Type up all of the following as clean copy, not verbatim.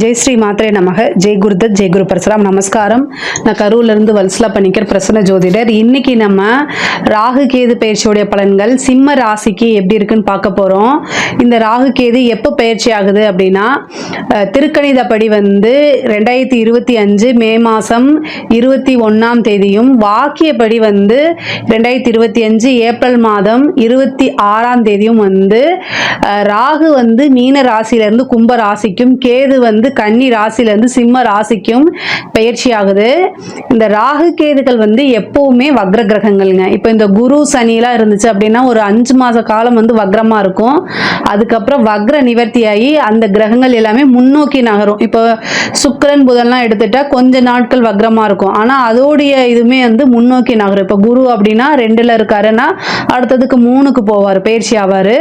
ஜெய் ஸ்ரீ மாத்ரே நமக. ஜெய் குருதத், ஜெய் குரு பரசுராம். நமஸ்காரம். நான் கரூர்லேருந்து வல்சலா பண்ணிக்கிற பிரசன்ன ஜோதிடர். இன்னைக்கு நம்ம ராகு கேது பயிற்சியோடைய பலன்கள் சிம்ம ராசிக்கு எப்படி இருக்குன்னு பார்க்க போகிறோம். இந்த ராகு கேது எப்போ பயிற்சி ஆகுது அப்படின்னா, திருக்கணிதப்படி 2025 மே மாதம் 21ஆம் தேதியும், வாக்கியப்படி 2025 ஏப்ரல் மாதம் 26ஆம் தேதியும் ராகு மீன ராசியிலிருந்து கும்ப ராசிக்கும், கேது கன்னி ராசியிலிருந்து சிம்ம ராசிக்கும் பயிற்சி ஆகுது. இந்த ராகு கேதுகள் எப்பவுமே வக்ர கிரகங்கள்ங்க. இப்போ இந்த குரு சனிலாம் இருந்துச்சு அப்படின்னா ஒரு 5 மாச காலம் வக்ரமா இருக்கும். அதுக்கப்புறம் வக்ர நிவர்த்தியாகி அந்த கிரகங்கள் எல்லாமே முன்னோக்கி நகரும். இப்போ சுக்கிரன் புதன்லாம் எடுத்துட்டா கொஞ்ச நாட்கள் வக்ரமா இருக்கும், ஆனா அதோடைய இதுவுமே முன்னோக்கி நகரும். இப்போ குரு அப்படின்னா 2ல் இருக்காருன்னா அடுத்ததுக்கு 3க்கு போவார், பயிற்சி ஆவார்.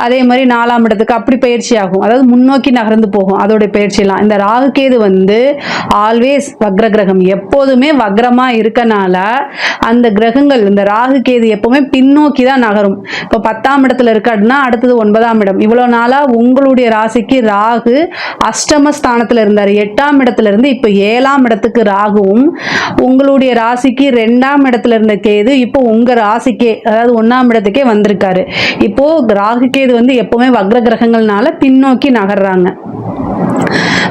அதே மாதிரி 4ஆம் இடத்துக்கு அப்படி பயிற்சி ஆகும், அதாவது முன்னோக்கி நகர்ந்து போகும் அதோடைய பயிற்சியெல்லாம். இந்த ராகு கேது ஆல்வேஸ் வக்ர கிரகம், எப்போதுமே வக்ரமா இருக்கனால அந்த கிரகங்கள் இந்த ராகு கேது எப்பவுமே பின்னோக்கி தான் நகரும். இப்போ 10ஆம் இடத்துல இருக்காருன்னா அடுத்தது 9ஆம் இடம். இவ்வளவு நாளா உங்களுடைய ராசிக்கு ராகு அஷ்டம ஸ்தானத்துல இருந்தார். 8ஆம் இடத்துல இருந்து இப்போ 7ஆம் இடத்துக்கு ராகுவும், உங்களுடைய ராசிக்கு 2ஆம் இடத்துல இருந்த கேது இப்போ உங்க ராசிக்கே, அதாவது 1ஆம் இடத்துக்கே வந்திருக்காரு. இப்போ ராகு கேது எப்பவுமே வக்ர கிரகங்கள்னால பின்னோக்கி நகர்றாங்க.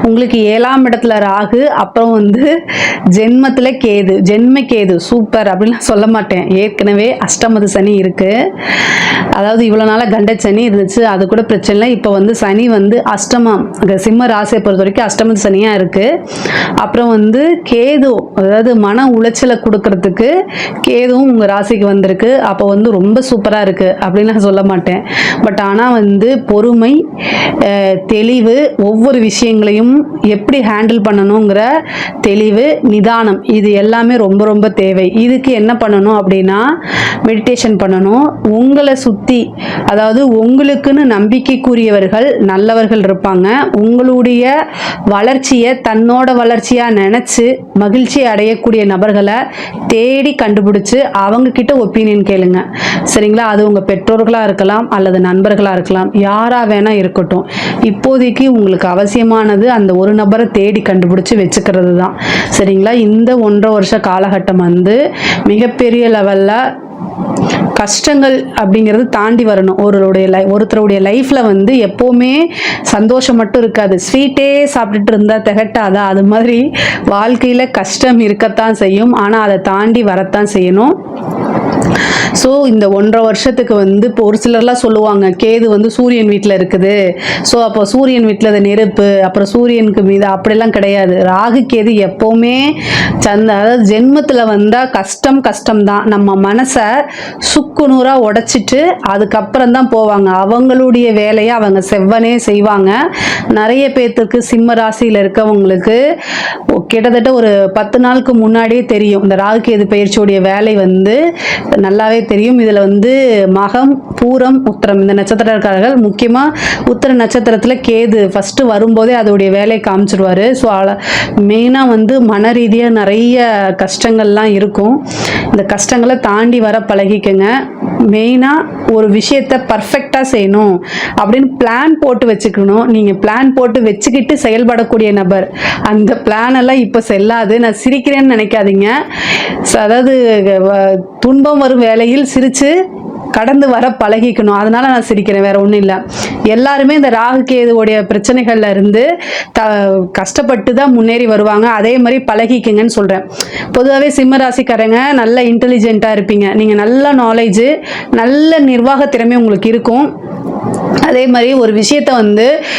உங்களுக்கு 7ஆம் இடத்துல ராகு, அப்புறம் ஜென்மத்துல கேது, ஜென்ம கேது சூப்பர் அப்படின்லாம் சொல்ல மாட்டேன். ஏற்கனவே அஷ்டமது சனி இருக்கு, அதாவது இவ்வளவு நாளா கண்ட சனி இருந்துச்சு, அது கூட பிரச்சனை இல்லை. இப்போ சனி அஷ்டமம், சிம்ம ராசியை பொறுத்த வரைக்கும் அஷ்டமது சனியா இருக்கு. அப்புறம் கேது, அதாவது மன உளைச்சலை கொடுக்கறதுக்கு கேதுவும் உங்க ராசிக்கு வந்திருக்கு. அப்போ ரொம்ப சூப்பரா இருக்கு அப்படின்னு சொல்ல மாட்டேன். பட் ஆனா பொறுமை, தெளிவு, ஒவ்வொரு விஷயங்களையும் எப்படி ஹேண்டில் பண்ணணுங்கிற தெளிவு, நிதானம், இது எல்லாமே ரொம்ப ரொம்ப தேவை. இதுக்கு என்ன பண்ணணும் அப்படின்னா, மெடிடேஷன் பண்ணணும். உங்களை சுற்றி, அதாவது உங்களுக்குன்னு நம்பிக்கைக்குரியவர்கள் நல்லவர்கள் இருப்பாங்க. உங்களுடைய வளர்ச்சியை தன்னோட வளர்ச்சியாக நினச்சி மகிழ்ச்சி அடையக்கூடிய நபர்களை தேடி கண்டுபிடிச்சு அவங்க கிட்ட ஒப்பீனியன் கேளுங்க, சரிங்களா? அது உங்கள் பெற்றோர்களாக இருக்கலாம் அல்லது நண்பர்களாக இருக்கலாம், யாராக வேணால் இருக்கட்டும். இப்போதைக்கு உங்களுக்கு அவசியமானது அந்த ஒரு நபரை தேடி கண்டுபிடிச்சு வச்சுக்கிறது தான், சரிங்களா? இந்த 1.5 வருஷ காலகட்டம் மிகப்பெரிய லெவலில் கஷ்டங்கள் அப்படிங்கிறது தாண்டி வரணும். ஒருத்தருடைய லைஃப்ல எப்பவுமே சந்தோஷம் மட்டும் இருக்காது. ஸ்வீட்டே சாப்பிட்டுட்டு இருந்தா திகட்டாதா, அது மாதிரி வாழ்க்கையில கஷ்டம் இருக்கத்தான் செய்யும், ஆனா அதை தாண்டி வரத்தான் செய்யணும். ஸோ இந்த 1.5 வருஷத்துக்கு இப்போ ஒரு சிலர்லாம் சொல்லுவாங்க, கேது சூரியன் வீட்டில் இருக்குது, ஸோ அப்போ சூரியன் வீட்டில் அது நெருப்பு, அப்புறம் சூரியனுக்கு மீது, அப்படிலாம் கிடையாது. ராகு கேது எப்போவுமே அதாவது ஜென்மத்தில் வந்தால் கஷ்டம் தான். நம்ம மனசை சுக்குநூறாக உடைச்சிட்டு அதுக்கப்புறம் தான் போவாங்க. அவங்களுடைய வேலையை அவங்க செவ்வனே செய்வாங்க. நிறைய பேர்த்துக்கு சிம்ம ராசியில் இருக்கவங்களுக்கு கிட்டத்தட்ட ஒரு 10 நாளுக்கு முன்னாடியே தெரியும் இந்த ராகு கேது பயிற்சியோடைய வேலை நல்லாவே தெரியும். இதில் மகம், பூரம், உத்திரம் இந்த நட்சத்திரக்காரர்கள், முக்கியமாக உத்திர நட்சத்திரத்தில் கேது ஃபஸ்ட்டு வரும்போதே அதோடைய வேலையை காமிச்சிடுவார். ஸோ மெயினாக மன ரீதியாக நிறைய கஷ்டங்கள்லாம் இருக்கும். இந்த கஷ்டங்களை தாண்டி வர பழகிக்கங்க. மெயினாக ஒரு விஷயத்தை பர்ஃபெக்டாக செய்யணும் அப்படின்னு பிளான் போட்டு வச்சுக்கணும். நீங்கள் பிளான் போட்டு வச்சுக்கிட்டு செயல்படக்கூடிய நபர். அந்த பிளான் எல்லாம் இப்போ செல்லாது. நான் சிரிக்கிறேன்னு நினைக்காதீங்க. அதாவது துன்பம் வரும் வேளையில் சிரித்து கடந்து வர பழகிக்கணும். அதனால நான் சிரிக்கிறேன், வேற ஒன்றும் இல்லை. எல்லாருமே இந்த ராகு கேதுவோடைய பிரச்சனைகள்ல இருந்து கஷ்டப்பட்டு தான் முன்னேறி வருவாங்க. அதே மாதிரி பழகிக்குங்கன்னு சொல்றேன். பொதுவாகவே சிம்ம ராசிக்காரங்க நல்ல இன்டெலிஜென்ட்டாக இருப்பீங்க. நீங்கள் நல்ல நாலேஜு, நல்ல நிர்வாக திறமை உங்களுக்கு இருக்கும். அதே மாதிரி ஒரு விஷயத்த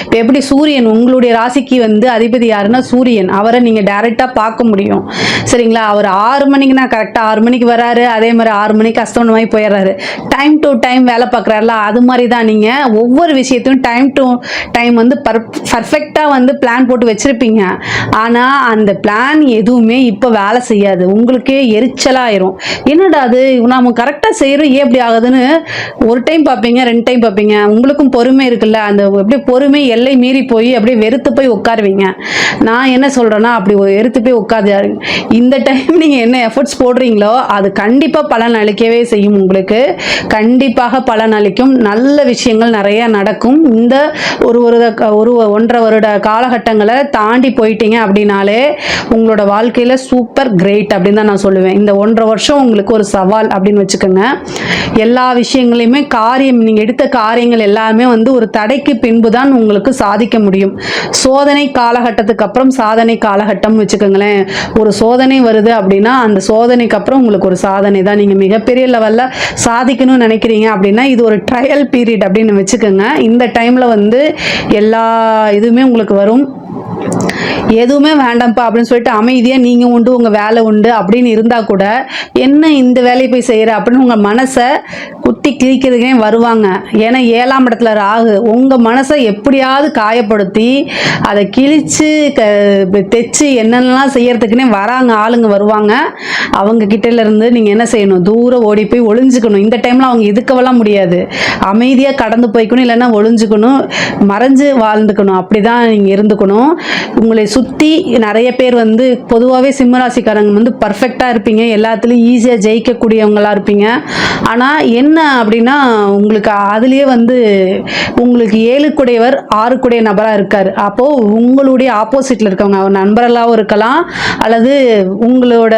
இப்போ எப்படி சூரியன் உங்களுடைய ராசிக்கு அதிபதி யாருன்னா சூரியன், அவரை நீங்கள் டைரெக்டாக பார்க்க முடியும், சரிங்களா? அவர் 6 மணிக்குனா கரெக்டாக 6 மணிக்கு வராரு, அதே மாதிரி 6 மணிக்கு அஸ்தமனமாகி போயிடுறாரு. டைம் டு டைம் வேலை பார்க்குறாருல, அது மாதிரி தான் நீங்கள் ஒவ்வொரு விஷயத்தையும் டைம் டு டைம் பர்ஃபெக்டாக பிளான் போட்டு வச்சுருப்பீங்க. ஆனால் அந்த பிளான் எதுவுமே இப்போ வேலை செய்யாது. உங்களுக்கே எரிச்சலாயிரும். என்னடா அது நம்ம கரெக்டாக செய்கிறோம், ஏன் எப்படி ஆகுதுன்னு ஒரு டைம் பார்ப்பீங்க, 2 டைம் பார்ப்பீங்க. உங்களுக்கு எல்லாத்துக்கும் பொறுமை இருக்குல்ல, அந்த அப்படியே பொறுமை எல்லை மீறி போய் அப்படியே வெறுத்து போய் உட்காருவீங்க. நான் என்ன சொல்கிறேன்னா, அப்படி வெறுத்து போய் உட்காந்து இந்த டைம் நீங்கள் என்ன எஃபர்ட்ஸ் போடுறீங்களோ அது கண்டிப்பாக பலன் அளிக்கவே செய்யும். உங்களுக்கு கண்டிப்பாக பலன் அளிக்கும். நல்ல விஷயங்கள் நிறைய நடக்கும். இந்த ஒரு 1.5 வருட காலகட்டங்களை தாண்டி போயிட்டீங்க அப்படின்னாலே உங்களோட வாழ்க்கையில் சூப்பர் கிரேட் அப்படின்னு தான் நான் சொல்லுவேன். இந்த 1.5 வருஷம் உங்களுக்கு ஒரு சவால் அப்படின்னு வச்சுக்கோங்க. எல்லா விஷயங்களையுமே நீங்கள் எடுத்த காரியங்கள் எல்லாமே வந்து ஒரு தடைக்கு பின்பு தான் உங்களுக்கு சாதிக்க முடியும். சோதனை காலகட்டத்துக்கு அப்புறம் சாதனை காலகட்டம் வச்சுக்கோங்களேன். ஒரு சோதனை வருது அப்படின்னா அந்த சோதனைக்கு அப்புறம் உங்களுக்கு ஒரு சாதனை தான். நீங்கள் மிகப்பெரிய லெவலில் சாதிக்கணும்னு நினைக்கிறீங்க அப்படின்னா இது ஒரு ட்ரையல் பீரியட் அப்படின்னு வச்சுக்கோங்க. இந்த டைமில் வந்து எல்லா இதுவுமே உங்களுக்கு வரும். எதுவுமே வேண்டாம்ப்பா அப்படின்னு சொல்லிட்டு அமைதியாக நீங்கள் உண்டு உங்கள் வேலை உண்டு அப்படின்னு இருந்தால் கூட என்ன இந்த வேலையை போய் செய்கிற அப்படின்னு உங்கள் மனசை குத்தி கிழிக்கிறதுக்கே வருவாங்க. ஏன்னா 7ஆம் இடத்துல ராகு உங்கள் மனசை எப்படியாவது காயப்படுத்தி அதை கிழித்து தைச்சு என்னென்னலாம் செய்யறதுக்குன்னே ஆளுங்க வருவாங்க. அவங்க கிட்டேருந்து நீங்கள் என்ன செய்யணும், தூரம் ஓடி போய் ஒளிஞ்சுக்கணும். இந்த டைமில் அவங்க எதுக்கவெல்லாம் முடியாது. அமைதியாக கடந்து போய்க்கணும், இல்லைன்னா ஒளிஞ்சுக்கணும், மறைஞ்சு வாழ்ந்துக்கணும். அப்படி தான் நீங்கள் இருந்துக்கணும். உங்களை சுற்றி நிறைய பேர் வந்து பொதுவாகவே சிம்மராசிக்காரங்க வந்து பர்ஃபெக்டாக இருப்பீங்க, எல்லாத்துலேயும் ஈஸியாக ஜெயிக்கக்கூடியவங்களாக இருப்பீங்க. ஆனால் என்ன அப்படின்னா உங்களுக்கு அதுலேயே வந்து உங்களுக்கு 7 6 நபராக இருக்கார். அப்போது உங்களுடைய ஆப்போசிட்டில் இருக்கவங்க அவர் நண்பர்களாகவும் இருக்கலாம், அல்லது உங்களோட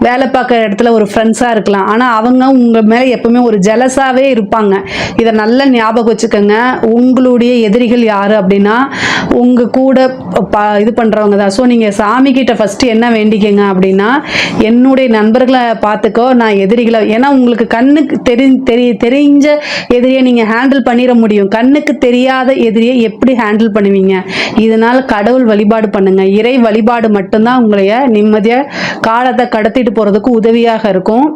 வேலை பார்க்குற இடத்துல ஒரு ஃப்ரெண்ட்ஸாக இருக்கலாம். ஆனால் அவங்க உங்கள் மேலே எப்பவுமே ஒரு ஜெலஸாகவே இருப்பாங்க. இதை நல்லா ஞாபகம் வச்சுக்கோங்க. உங்களுடைய எதிரிகள் யார் அப்படின்னா உங்கள் கூட இது பண்ணுறவங்க தான். ஸோ நீங்கள் சாமிக்கிட்ட ஃபஸ்ட்டு என்ன வேண்டிக்கங்க அப்படின்னா, என்னுடைய நண்பர்களை பார்த்துக்கோ, நான் எதிரிகளை, ஏன்னா உங்களுக்கு கண்ணுக்கு தெரிஞ்ச எதிரியை நீங்கள் ஹேண்டில் பண்ணிட முடியும். கண்ணுக்கு தெரியாத எதிரியை எப்படி ஹேண்டில் பண்ணுவீங்க? இதனால் கடவுள் வழிபாடு பண்ணுங்க. இறை வழிபாடு மட்டும்தான் உங்களைய நிம்மதியாக காலத்தை கடத்திட்டு போகிறதுக்கு உதவியாக இருக்கும்.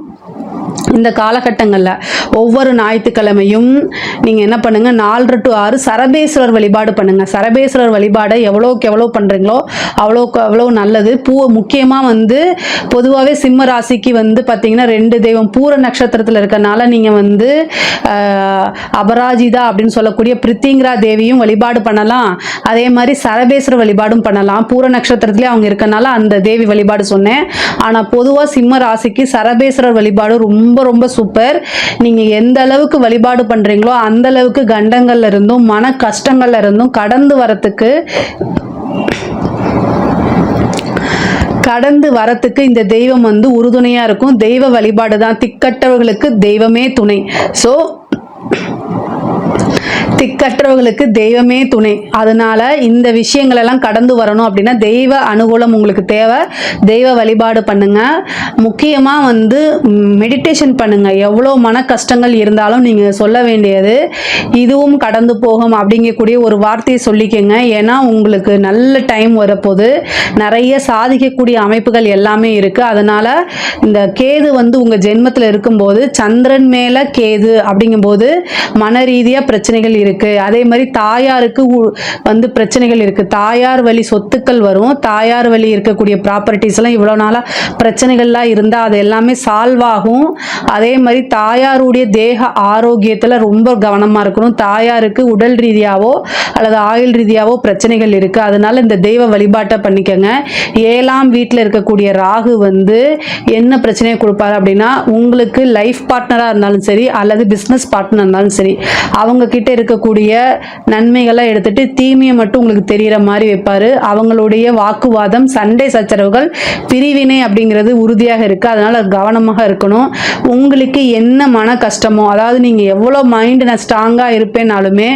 இந்த காலகட்டங்களில் ஒவ்வொரு ஞாயிற்றுக்கிழமையும் நீங்கள் என்ன பண்ணுங்கள், 4 to 6 சரபேஸ்வரர் வழிபாடு பண்ணுங்கள். சரபேஸ்வரர் வழிபாடை எவ்வளோக்கு எவ்வளோ பண்ணுறீங்களோ அவ்வளோ நல்லது. முக்கியமாக வந்து பொதுவாகவே சிம்ம ராசிக்கு வந்து பார்த்திங்கன்னா 2 தெய்வம் பூர நட்சத்திரத்தில் இருக்கனால நீங்கள் வந்து அபராஜிதா அப்படின்னு சொல்லக்கூடிய பிரித்திங்கிரா தேவியும் வழிபாடு பண்ணலாம். அதே மாதிரி சரபேஸ்வரர் வழிபாடும் பண்ணலாம். பூர நட்சத்திரத்துலேயே அவங்க இருக்கனால அந்த தேவி வழிபாடு சொன்னேன். ஆனால் பொதுவாக சிம்ம ராசிக்கு சரபேஸ்வரர் வழிபாடு ரொம்ப ரொம்ப சூப்பர். நீங்க எந்த அளவுக்கு வழிபாடு பண்றீங்களோ அந்த அளவுக்கு கண்டங்கள்ல இருந்தும் மன கஷ்டங்கள்ல இருந்தும் கடந்து வரத்துக்கு இந்த தெய்வம் வந்து உறுதுணையா இருக்கும். தெய்வ வழிபாடு தான். திக்கற்றவர்களுக்கு தெய்வமே துணை. ஸோ திக்கற்றவர்களுக்கு தெய்வமே துணை. அதனால இந்த விஷயங்கள் எல்லாம் கடந்து வரணும் அப்படின்னா தெய்வ அனுகூலம் உங்களுக்கு தேவை. தெய்வ வழிபாடு பண்ணுங்க. முக்கியமாக வந்து மெடிடேஷன் பண்ணுங்க. எவ்வளோ மன கஷ்டங்கள் இருந்தாலும் நீங்கள் சொல்ல வேண்டியது இதுவும் கடந்து போகும் அப்படிங்கக்கூடிய ஒரு வார்த்தையை சொல்லிக்கங்க. ஏன்னா உங்களுக்கு நல்ல டைம் வரப்போது, நிறைய சாதிக்கக்கூடிய அமைப்புகள் எல்லாமே இருக்கு. அதனால இந்த கேது வந்து உங்க ஜென்மத்தில் இருக்கும்போது சந்திரன் மேல கேது அப்படிங்கும்போது மன ரீதியாக பிரச்சனைகள் இருக்கு. அதே மாதிரி தாயாருக்கு வந்து பிரச்சனைகள் இருக்கு. தாயார் வழி சொத்துக்கள் வரும். தாயார் வழி இருக்கக்கூடிய ப்ராப்பர்ட்டிஸ் எல்லாம் இவ்வளோ நாளா பிரச்சனைகள்லாம் இருந்தால் அது எல்லாமே சால்வ் ஆகும். அதே மாதிரி தாயாருடைய தேக ஆரோக்கியத்தில் ரொம்ப கவனமாக இருக்கணும். தாயாருக்கு உடல் ரீதியாவோ அல்லது ஆயுள் ரீதியாவோ பிரச்சனைகள் இருக்கு. அதனால இந்த தெய்வ வழிபாட்டை பண்ணிக்கங்க. 7ஆம் வீட்டில் இருக்கக்கூடிய ராகு வந்து என்ன பிரச்சனையை கொடுப்பாரு அப்படின்னா, உங்களுக்கு லைஃப் பார்ட்னராக இருந்தாலும் சரி அல்லது பிஸ்னஸ் பார்ட்னர் இருந்தாலும் சரி, அவங்க கிட்ட இருக்கக்கூடிய நன்மைகளை எடுத்துட்டு தீமையை மட்டும் உங்களுக்கு தெரிகிற மாதிரி வைப்பாரு. அவங்களுடைய வாக்குவாதம், சண்டை சச்சரவுகள், பிரிவினை அப்படிங்கிறது உறுதியாக இருக்கு. அதனால கவனமாக இருக்கணும். உங்களுக்கு என்ன மன கஷ்டமோ, அதாவது நீங்க எவ்வளோ மைண்ட் நான் ஸ்ட்ராங்காக இருப்பேனாலுமே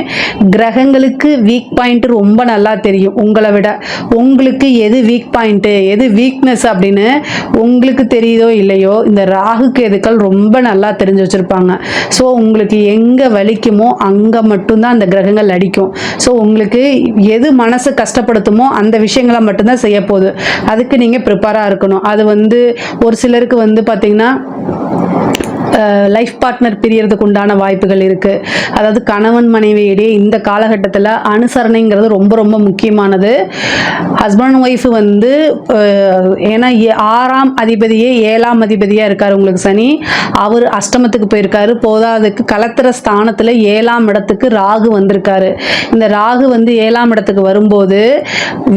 கிரகங்களுக்கு வீக் பாயிண்ட் ரொம்ப நல்லா தெரியும். உங்களை விட உங்களுக்கு எது வீக் பாயிண்ட்டு எது வீக்னஸ் அப்படின்னு உங்களுக்கு தெரியுதோ இல்லையோ, இந்த ராகு கேதுக்கள் ரொம்ப நல்லா தெரிஞ்சு வச்சிருப்பாங்க. ஸோ உங்களுக்கு எங்கே வலிக்குமோ அங்கே மட்டும்தான் அந்த கிரகங்கள் அடிக்கும். ஸோ உங்களுக்கு எது மனசை கஷ்டப்படுத்துமோ அந்த விஷயங்களை மட்டும்தான் செய்ய போகுது. அதுக்கு நீங்கள் ப்ரிப்பேராக இருக்கணும். அது வந்து ஒரு சிலருக்கு வந்து பார்த்திங்கன்னா லைஃப் பார்ட்னர் பிரியறதுக்கு உண்டான வாய்ப்புகள் இருக்குது. அதாவது கணவன் மனைவியிடையே இந்த காலகட்டத்தில் அனுசரணைங்கிறது ரொம்ப ரொம்ப முக்கியமானது. ஹஸ்பண்ட் ஒய்ஃப் வந்து ஏன்னா 6ஆம் அதிபதியே 7ஆம் அதிபதியாக இருக்கார் உங்களுக்கு சனி. அவர் அஷ்டமத்துக்கு போயிருக்காரு. போதாதுக்கு கலத்திர ஸ்தானத்தில் 7ஆம் இடத்துக்கு ராகு வந்திருக்காரு. இந்த ராகு வந்து 7ஆம் இடத்துக்கு வரும்போது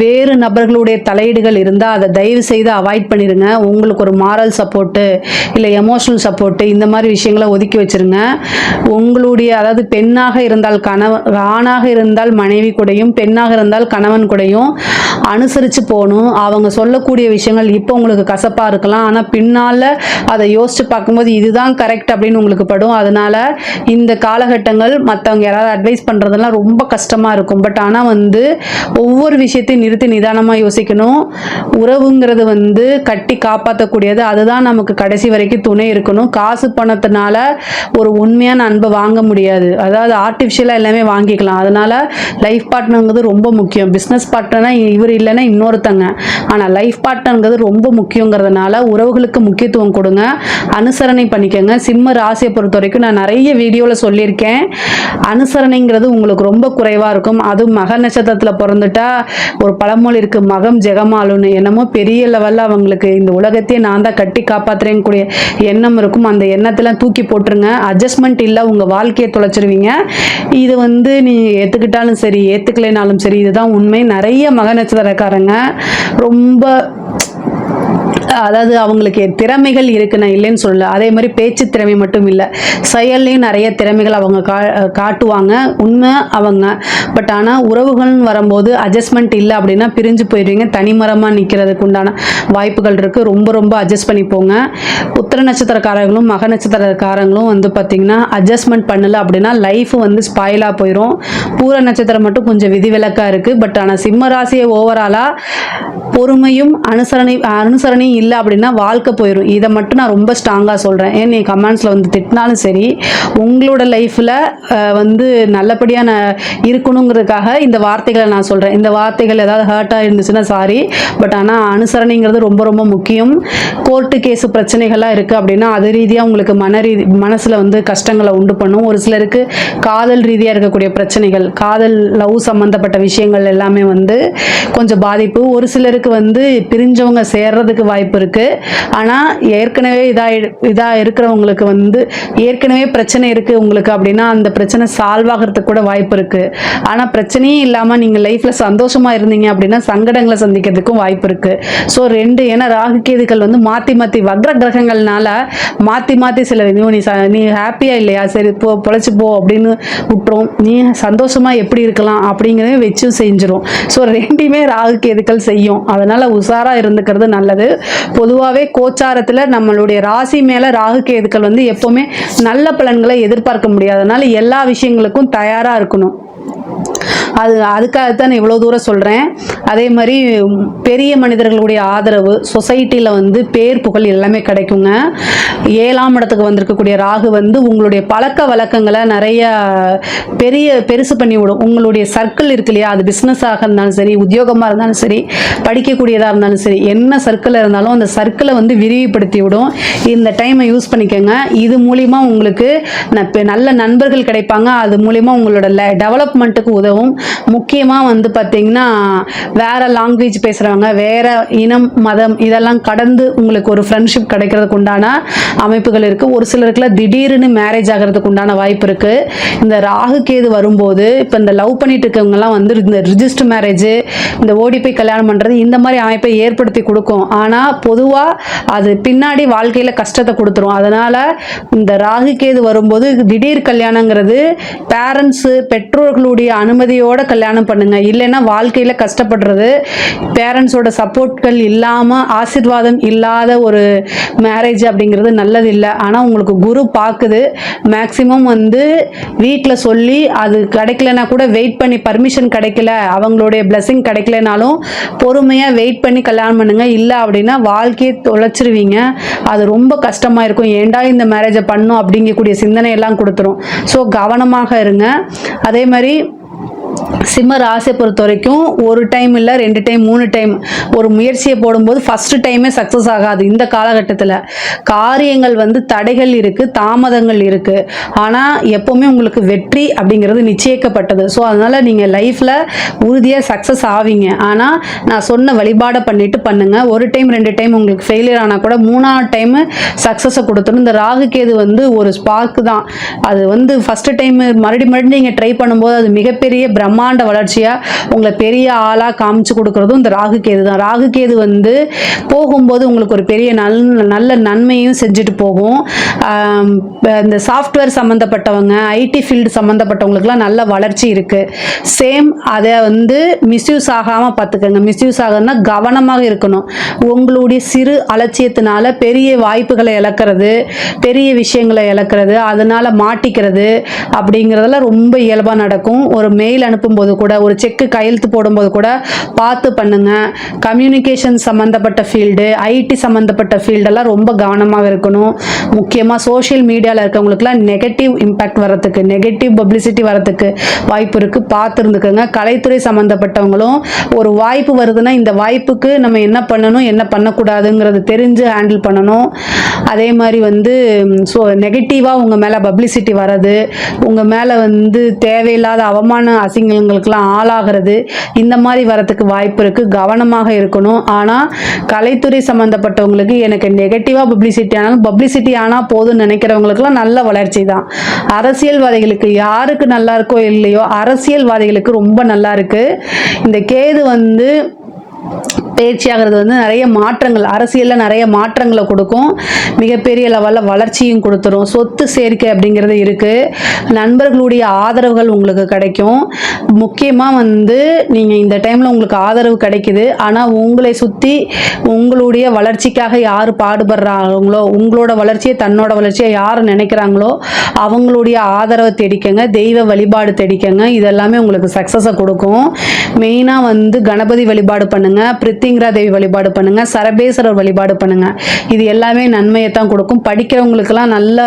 வேறு நபர்களுடைய தலையீடுகள் இருந்தால் அதை தயவு செய்து அவாய்ட் பண்ணிடுங்க. உங்களுக்கு ஒரு மாரல் சப்போர்ட்டு இல்லை எமோஷனல் சப்போர்ட்டு இந்த மாதிரி விஷயங்களை ஒதுக்கி வச்சிருங்க. உங்களுடைய அதாவது பெண்ணாக இருந்தால் ஆணாக இருந்தால் மனைவி கூடயும் பெண்ணாக இருந்தால் கணவன் கூடயும் அனுசரித்து போகணும். அவங்க சொல்லக்கூடிய விஷயங்கள் இப்போ உங்களுக்கு கசப்பாக இருக்கலாம், ஆனால் பின்னால் அதை யோசித்து பார்க்கும்போது இதுதான் கரெக்ட் அப்படின்னு உங்களுக்கு படும். அதனால் இந்த காலகட்டங்கள் மற்றவங்க யாராவது அட்வைஸ் பண்ணுறதெல்லாம் ரொம்ப கஷ்டமாக இருக்கும். பட் ஆனால் வந்து ஒவ்வொரு விஷயத்தையும் நிறுத்தி நிதானமாக யோசிக்கணும். உறவுங்கிறது வந்து கட்டி காப்பாற்றக்கூடியது. அதுதான் நமக்கு கடைசி வரைக்கும் துணை இருக்கணும். காசு பணத்தினால ஒரு உண்மையான அன்பை வாங்க முடியாது. அதாவது ஆர்டிஃபிஷியலாக எல்லாமே வாங்கிக்கலாம். அதனால லைஃப் பார்ட்னருங்கிறது ரொம்ப முக்கியம். பிஸ்னஸ் பார்ட்னர்னா இவர் இல்லைன்னா இன்னொருத்தங்க, ஆனால் லைஃப் பார்ட்னருங்கிறது ரொம்ப முக்கியங்கிறதுனால உறவுகளுக்கு முக்கியத்துவம் கொடுங்க, அனுசரணை பண்ணிக்கோங்க. சிம்ம ராசியை பொறுத்த வரைக்கும் நான் நிறைய வீடியோவில் சொல்லியிருக்கேன், அனுசரணைங்கிறது உங்களுக்கு ரொம்ப குறைவாக இருக்கும். அதுவும் மக நட்சத்திரத்தில் பிறந்துட்டா ஒரு பழமொழி இருக்கு, மகம் ஜெகமாலுன்னு. என்னமோ பெரிய லெவலில் அவங்களுக்கு இந்த உலகத்தையே நான் தான் கட்டி காப்பாற்றுறேன் கூடிய எண்ணம் இருக்கும். அந்த எண்ணத்தெல்லாம் தூக்கி போட்டுருங்க. அட்ஜஸ்ட்மெண்ட் இல்லை, உங்கள் வாழ்க்கையை தொலைச்சிருவீங்க. இது வந்து நீ ஏற்றுக்கிட்டாலும் சரி ஏற்றுக்கலைனாலும் சரி இதுதான் உண்மை. நிறைய மக நட்சத்திரக்காரங்க ரொம்ப அதாவது அவங்களுக்கு திறமைகள் இருக்கு, நான் இல்லைன்னு சொல்லல. அதே மாதிரி பேச்சு திறமை மட்டும் இல்லை, செயல்லையும் நிறைய திறமைகள் அவங்க காட்டுவாங்க, உண்மை அவங்க. பட் ஆனால் உறவுகள்னு வரும்போது அட்ஜஸ்ட்மெண்ட் இல்லை அப்படின்னா பிரிஞ்சு போயிடுவீங்க. தனிமரமாக நிற்கிறதுக்கு உண்டான வாய்ப்புகள் இருக்குது. ரொம்ப ரொம்ப அட்ஜஸ்ட் பண்ணி போங்க. உத்திர நட்சத்திரக்காரங்களும் மக நட்சத்திரக்காரங்களும் வந்து பார்த்திங்கன்னா அட்ஜஸ்ட்மெண்ட் பண்ணலை அப்படின்னா லைஃப் வந்து ஸ்பாயிலாக போயிடும். பூர நட்சத்திரம் மட்டும் கொஞ்சம் விதிவிலக்காக இருக்குது. பட் ஆனால் சிம்ம ராசியை ஓவராலாக பொறுமையும் அனுசரணையும் இல்லை அப்படின்னா வாழ்க்கை போயிடும். இதை மட்டும் நான் ரொம்ப ஸ்ட்ராங்காக சொல்கிறேன். ஏன் நீ கமெண்ட்ஸில் வந்து திட்டினாலும் சரி, உங்களோட லைஃப்பில் வந்து நல்லபடியாக இருக்கணுங்கிறதுக்காக இந்த வார்த்தைகளை நான் சொல்கிறேன். இந்த வார்த்தைகள் ஏதாவது ஹர்ட்டாக இருந்துச்சுன்னா சாரி. பட் ஆனால் அனுசரணைங்கிறது ரொம்ப ரொம்ப முக்கியம். கோர்ட்டு கேஸு பிரச்சனைகள்லாம் இருக்குது அப்படின்னா அது ரீதியாக உங்களுக்கு மனசில் வந்து கஷ்டங்களை உண்டு பண்ணும். ஒரு சிலருக்கு காதல் ரீதியாக இருக்கக்கூடிய பிரச்சனைகள், காதல் லவ் சம்மந்தப்பட்ட விஷயங்கள் எல்லாமே வந்து கொஞ்சம் பாதிப்பு. ஒரு சிலருக்கு வந்து பிரிஞ்சவங்க சேர்றதுக்கு வாய்ப்பு இருக்கு. ஆனால் ஏற்கனவே இதா இருக்கிறவங்களுக்கு வந்து ஏற்கனவே பிரச்சனை இருக்கு உங்களுக்கு அப்படின்னா அந்த பிரச்சனை சால்வ் ஆகிறதுக்கு கூட வாய்ப்பு இருக்கு. ஆனால் பிரச்சனையே இல்லாமல் நீங்கள் லைஃப்ல சந்தோஷமா இருந்தீங்க அப்படின்னா சங்கடங்களை சந்திக்கிறதுக்கும் வாய்ப்பு இருக்கு. ஸோ ஏன்னா ராகு கேதுக்கள் வந்து மாற்றி மாற்றி வக்ர கிரகங்கள்னால மாற்றி சில நீ ஹாப்பியா இல்லையா, சரி பொழைச்சு போ அப்படின்னு விட்டுரும். நீ சந்தோஷமா எப்படி இருக்கலாம் அப்படிங்கிறத வச்சு செஞ்சிடும். ஸோ ரெண்டுமே ராகு கேதுக்கள் செய்யும். அதனால உஷாரா இருந்துக்கிறது நல்லது. பொதுவாகவே கோச்சாரத்தில் நம்மளுடைய ராசி மேலே ராகு கேதுக்கள் வந்து எப்போவுமே நல்ல பலன்களை எதிர்பார்க்க முடியாது. அதனால எல்லா விஷயங்களுக்கும் தயாராக இருக்கணும். அதுக்காகத்தான் இவ்வளோ தூரம் சொல்கிறேன். அதே மாதிரி பெரிய மனிதர்களுடைய ஆதரவு, சொசைட்டியில் வந்து பேர் புகழ் எல்லாமே கிடைக்குங்க. 7ஆம் இடத்துக்கு வந்திருக்கக்கூடிய ராகு வந்து உங்களுடைய பழக்க வழக்கங்களை நிறைய பெருசு பண்ணி விடும். உங்களுடைய சர்க்கிள் இருக்கு இல்லையா, அது பிஸ்னஸாக இருந்தாலும் சரி, உத்தியோகமாக இருந்தாலும் சரி, படிக்கக்கூடியதாக இருந்தாலும் சரி, என்ன சர்க்கிள் இருந்தாலும் அந்த சர்க்கிளை வந்து விரிவுபடுத்தி விடும். இந்த டைமை யூஸ் பண்ணிக்கோங்க. இது மூலிமா உங்களுக்கு நல்ல நண்பர்கள் கிடைப்பாங்க. அது மூலிமா உங்களோட டெவலப்மெண்ட்டுக்கு உதவும். முக்கியமாக வந்து பார்த்தீங்கன்னா வேற லாங்குவேஜ் பேசுகிறவங்க, வேற இனம் மதம் இதெல்லாம் கடந்து உங்களுக்கு ஒரு ஃப்ரெண்ட்ஷிப் கிடைக்கிறதுக்கு உண்டான அமைப்புகள் இருக்குது. ஒரு சிலருக்குல திடீர்னு மேரேஜ் ஆகிறதுக்கு உண்டான வாய்ப்பு இருக்குது. இந்த ராகு கேது வரும்போது இப்போ இந்த லவ் பண்ணிட்டு இருக்கவங்கலாம் வந்து இந்த ரிஜிஸ்டர் மேரேஜ், இந்த ஓடி போய் கல்யாணம் பண்ணுறது, இந்த மாதிரி அமைப்பை ஏற்படுத்தி கொடுக்கும். ஆனால் பொதுவாக அது பின்னாடி வாழ்க்கையில் கஷ்டத்தை கொடுத்துரும். அதனால் இந்த ராகு கேது வரும்போது திடீர் கல்யாணங்கிறது பெற்றோர்களுடைய அனுமதியோட கல்யாணம் பண்ணுங்க. இல்லைன்னா வாழ்க்கையில கஷ்டப்படுறது, பேரண்ட்ஸோட சப்போர்ட்கள் இல்லாம ஆசீர்வாதம் இல்லாத ஒரு மேரேஜ் அப்படிங்கிறது நல்லது இல்லை. ஆனா உங்களுக்கு குரு பாக்குது. மேக்சிமம் வந்து வீட்டில் சொல்லி அது கிடைக்கலனா கூட வெயிட் பண்ணி, பர்மிஷன் கிடைக்கல, அவங்களுடைய பிளஸிங் கிடைக்கலனாலும் பொறுமையா வெயிட் பண்ணி கல்யாணம் பண்ணுங்க. இல்லை அப்படின்னா வாழ்க்கையை தொலைச்சிருவீங்க. அது ரொம்ப கஷ்டமா இருக்கும். ஏண்டா இந்த மேரேஜை பண்ணும் அப்படிங்கக்கூடிய சிந்தனை எல்லாம் கொடுத்துரும். ஸோ கவனமாக இருங்க. அதே மாதிரி சிம்ம ராசியை பொறுத்த வரைக்கும் ஒரு டைம் இல்லை 2 டைம் 3 டைம் ஒரு முயற்சியை போடும்போது ஃபர்ஸ்ட் டைமே சக்ஸஸ் ஆகாது. இந்த காலகட்டத்தில் காரியங்கள் வந்து தடைகள் இருக்குது, தாமதங்கள் இருக்குது. ஆனால் எப்போவுமே உங்களுக்கு வெற்றி அப்படிங்கிறது நிச்சயிக்கப்பட்டது. ஸோ அதனால் நீங்கள் லைஃப்பில் உறுதியாக சக்ஸஸ் ஆவீங்க. ஆனால் நான் சொன்ன வழிபாடை பண்ணிட்டு பண்ணுங்கள். ஒரு டைம் 2 டைம் உங்களுக்கு ஃபெயிலியர் ஆனால் கூட 3ஆவது டைம் சக்ஸஸை கொடுத்துடும். இந்த ராகு கேது வந்து ஒரு ஸ்பார்க்கு தான். அது வந்து ஃபஸ்ட்டு டைம் மறுபடியும் நீங்கள் ட்ரை பண்ணும்போது அது மிகப்பெரிய பிரம்மாண்ட வளர்ச்சியா உங்களை பெரிய ஆளா காமிச்சு கொடுக்கறதும் இந்த ராகு கேது தான். ராகு கேது வந்து போகும்போது உங்களுக்கு ஒரு பெரிய நல்ல நன்மையும் செஞ்சுட்டு போகும். இந்த சாஃப்ட்வேர் சம்மந்தப்பட்டவங்க, ஐடி ஃபீல்டு சம்மந்தப்பட்டவங்களுக்குலாம் நல்ல வளர்ச்சி இருக்கு. சேம் அதை வந்து மிஸ்யூஸ் ஆகாமல் பார்த்துக்கோங்க. மிஸ்யூஸ் ஆகுதுன்னா கவனமாக இருக்கணும். உங்களுடைய சிறு அலட்சியத்தினால பெரிய வாய்ப்புகளை இழக்கிறது, பெரிய விஷயங்களை இழக்கிறது, அதனால மாட்டிக்கிறது அப்படிங்கிறதெல்லாம் ரொம்ப இயல்பாக நடக்கும். ஒரு மெயில் அனுப்பும்போது கூட, ஒரு செக்கு கையெழுத்து போடும்போது கூட பார்த்து பண்ணுங்க. கம்யூனிகேஷன் சம்பந்தப்பட்ட ஃபீல்டு, ஐடி சம்பந்தப்பட்ட ஃபீல்டெல்லாம் ரொம்ப கவனமாக இருக்கணும். முக்கியமாக சோஷியல் மீடியாவில் இருக்கவங்களுக்குலாம் நெகட்டிவ் இம்பேக்ட் வரத்துக்கு, நெகட்டிவ் பப்ளிசிட்டி வரத்துக்கு வாய்ப்பு இருக்குது. பார்த்து இருந்துக்கோங்க. கலைத்துறை சம்மந்தப்பட்டவங்களும் ஒரு வாய்ப்பு வருதுன்னா இந்த வாய்ப்புக்கு நம்ம என்ன பண்ணணும் என்ன பண்ணக்கூடாதுங்கிறது தெரிஞ்சு ஹேண்டில் பண்ணணும். அதே மாதிரி வந்து ஸோ நெகட்டிவாக உங்கள் மேலே பப்ளிசிட்டி வர்றது, உங்கள் மேலே வந்து தேவையில்லாத அவமான அசிங்கங்களுக்கெல்லாம் ஆளாகிறது, இந்த மாதிரி வரத்துக்கு வாய்ப்பு இருக்குது. கவனமாக இருக்கணும். ஆனால் கலைத்துறை சம்மந்தப்பட்டவங்களுக்கு எனக்கு நெகட்டிவாக பப்ளிசிட்டி ஆனாலும் பப்ளிசிட்டி ஆனால் போதும்னு நினைக்கிறவங்களுக்குலாம் நல்ல வளர்ச்சி தான். அரசியல்வாதிகளுக்கு யாருக்கு நல்லா இருக்கோ இல்லையோ அரசியல்வாதிகளுக்கு ரொம்ப நல்லா இருக்குது. இந்த கேது வந்து பயிற்சியாகிறது வந்து நிறைய மாற்றங்கள், அரசியலில் நிறைய மாற்றங்களை கொடுக்கும். மிகப்பெரிய லெவலில் வளர்ச்சியும் கொடுத்துரும். சொத்து சேர்க்கை அப்படிங்கிறது இருக்குது. நண்பர்களுடைய ஆதரவுகள் உங்களுக்கு கிடைக்கும். முக்கியமாக வந்து நீங்கள் இந்த டைமில் உங்களுக்கு ஆதரவு கிடைக்குது. ஆனால் உங்களை சுற்றி உங்களுடைய வளர்ச்சிக்காக யார் பாடுபடுறாங்களோ, உங்களோட வளர்ச்சியை தன்னோட வளர்ச்சியை யார் நினைக்கிறாங்களோ அவங்களுடைய ஆதரவை தேடிக்கங்க. தெய்வ வழிபாடு தேடிக்கங்க. இதெல்லாமே உங்களுக்கு சக்ஸஸை கொடுக்கும். மெயினாக வந்து கணபதி வழிபாடு பண்ணுங்க, பிரித்திங்கரா தேவி வழிபாடு பண்ணுங்க, சரபேஸ்வரர் வழிபாடு பண்ணுங்க. இது எல்லாமே நன்மையை தான் கொடுக்கும். படிக்கிறவங்களுக்கெல்லாம் நல்ல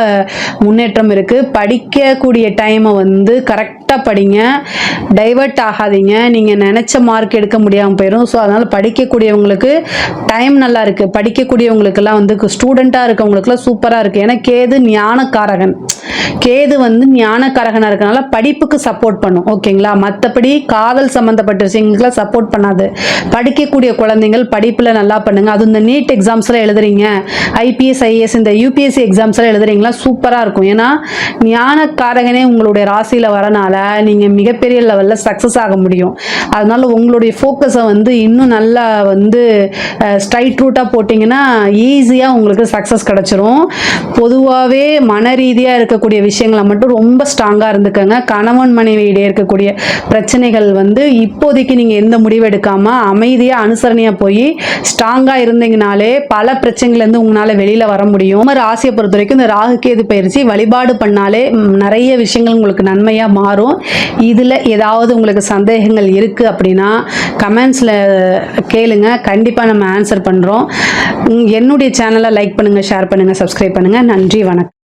முன்னேற்றம் இருக்கு. படிக்கக்கூடிய டைமை வந்து கரெக்டாக படிங்க, டைவர்ட் ஆகாதீங்க. நீங்கள் நினச்ச மார்க் எடுக்க முடியாமல் போயிடும். ஸோ அதனால் படிக்கக்கூடியவங்களுக்கு டைம் நல்லா இருக்குது. படிக்கக்கூடியவங்களுக்கெல்லாம் வந்து ஸ்டூடெண்ட்டாக இருக்கவங்களுக்குலாம் சூப்பராக இருக்குது. ஏன்னா கேது ஞானக்காரகன். கேது வந்து ஞானக்காரகனாக இருக்கனால படிப்புக்கு சப்போர்ட் பண்ணும். ஓகேங்களா? மற்றபடி காதல் சம்மந்தப்பட்ட விஷயங்களுக்குலாம் சப்போர்ட் பண்ணாது. படிக்கக்கூடிய குழந்தைகள் படிப்பில் நல்லா பண்ணுங்க. அது இந்த நீட் எக்ஸாம்ஸ்லாம் எழுதுறீங்க, ஐபிஎஸ் ஐஏஎஸ் இந்த யூபிஎஸ்சி எக்ஸாம்ஸ்லாம் எழுதுறீங்களா, சூப்பராக இருக்கும். ஏன்னா ஞானக்காரகனே உங்களுடைய ராசியில் வரனால நீங்கள் மிகப்பெரிய லெவலில் சக்ஸஸ் ஆக முடியும். அதனால உங்களுடைய ஃபோக்கஸை வந்து இன்னும் நல்லா வந்து ஸ்ட்ரைட் ரூட்டாக போட்டிங்கன்னா ஈஸியாக உங்களுக்கு சக்ஸஸ் கிடச்சிரும். பொதுவாகவே மன ரீதியாக இருக்கக்கூடிய விஷயங்களை மட்டும் ரொம்ப ஸ்ட்ராங்காக இருந்துக்கங்க. கணவன் மனைவியிடையே இருக்கக்கூடிய பிரச்சனைகள் வந்து இப்போதைக்கு நீங்கள் எந்த முடிவு எடுக்காமல் அமைதியாக அனுசரணையாக போய் ஸ்ட்ராங்காக இருந்தீங்கனாலே பல பிரச்சனைகள்லேருந்து உங்களால் வெளியில் வர முடியும். ராசியை பொறுத்த வரைக்கும் இந்த ராகு கேது பயிற்சி வழிபாடு பண்ணாலே நிறைய விஷயங்கள் உங்களுக்கு நன்மையாக மாறும். இதில் ஏதாவது உங்களுக்கு சந்தேகங்கள் இருக்குது அப்படின்னா கமெண்ட்ஸில் கேளுங்க. கண்டிப்பாக நம்ம ஆன்சர் பண்ணுறோம். என்னுடைய சேனலை லைக் பண்ணுங்கள், ஷேர் பண்ணுங்கள், சப்ஸ்கிரைப் பண்ணுங்கள். நன்றி, வணக்கம்.